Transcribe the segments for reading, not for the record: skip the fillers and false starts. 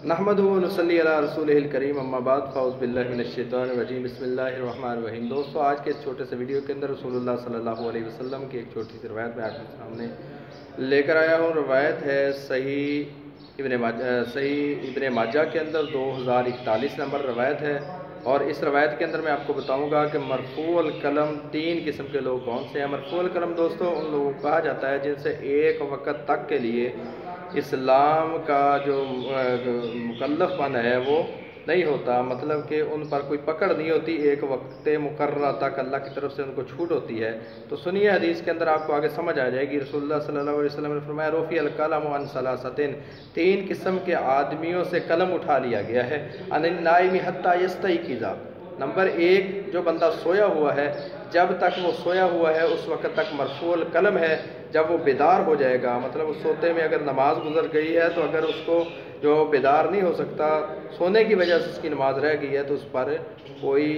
نحمدہ و نصلی علی رسولہ الکریم اما بعد فاعوذ باللہ من الشیطان الرجیم بسم اللہ الرحمن الرحیم۔ دوستو، آج کے اس چھوٹے سے ویڈیو کے اندر رسول اللہ صلی اللہ علیہ وسلم کی ایک چھوٹی سی روایت میں آپ کے سامنے لے کر آیا ہوں۔ روایت ہے صحیح ابن ماجہ کے اندر 2041 نمبر روایت ہے، اور اس روایت کے اندر میں آپ کو بتاؤں گا کہ مرفوع القلم 3 قسم کے لوگ کون سے ہیں۔ مرفوع القلم دوستو ان لوگوں کو کہا جاتا ہے جن سے ایک وقت تک کے لیے اسلام کا جو مکلف پن ہے وہ نہیں ہوتا، مطلب کہ ان پر کوئی پکڑ نہیں ہوتی، ایک وقت مقررہ تک اللہ کی طرف سے ان کو چھوٹ ہوتی ہے۔ تو سنیے، حدیث کے اندر آپ کو آگے سمجھ آ جائے گی۔ رسول اللہ صلی اللہ علیہ وسلم نے فرمایا رفع القلم عن ثلاثۃ، 3 قسم کے آدمیوں سے قلم اٹھا لیا گیا ہے۔ عن النائم حتی یستیقظ، نمبر 1 جو بندہ سویا ہوا ہے، جب تک وہ سویا ہوا ہے اس وقت تک مرفوع القلم ہے۔ جب وہ بیدار ہو جائے گا، مطلب اس سوتے میں اگر نماز گزر گئی ہے تو اگر اس کو جو بیدار نہیں ہو سکتا، سونے کی وجہ سے اس کی نماز رہ گئی ہے، تو اس پر کوئی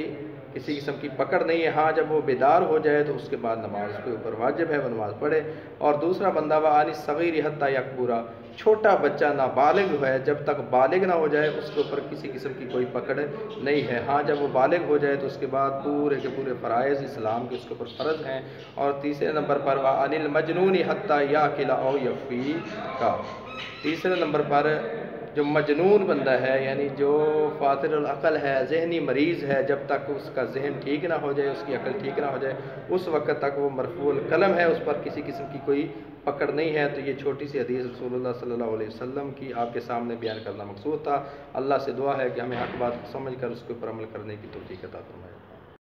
کسی قسم کی پکڑ نہیں ہے۔ ہاں، جب وہ بیدار ہو جائے تو اس کے بعد نماز اس کے اوپر واجب ہے، وہ نماز پڑھے۔ اور دوسرا بندہ وعن الصغیر حتی یکبر، چھوٹا بچہ نابالغ ہے، جب تک بالغ نہ ہو جائے اس کے اوپر کسی قسم کی کوئی پکڑ نہیں ہے۔ ہاں، جب وہ بالغ ہو جائے تو اس کے بعد پورے کے پورے فرائض اسلام کے اس کے اوپر فرض ہیں۔ اور تیسرے نمبر پر وعن المجنون حتی یاکل او یفیق، تیسرے نمبر پر جو مجنون بندہ ہے، یعنی جو فاطر العقل ہے، ذہنی مریض ہے، جب تک اس کا ذہن ٹھیک نہ ہو جائے، اس کی عقل ٹھیک نہ ہو جائے، اس وقت تک وہ مرفوع القلم ہے، اس پر کسی قسم کی کوئی پکڑ نہیں ہے۔ تو یہ چھوٹی سی حدیث رسول اللہ صلی اللہ علیہ وسلم کی آپ کے سامنے بیان کرنا مقصود تھا۔ اللہ سے دعا ہے کہ ہمیں حق بات کو سمجھ کر اس کے اوپر عمل کرنے کی توفیق عطا فرمائے۔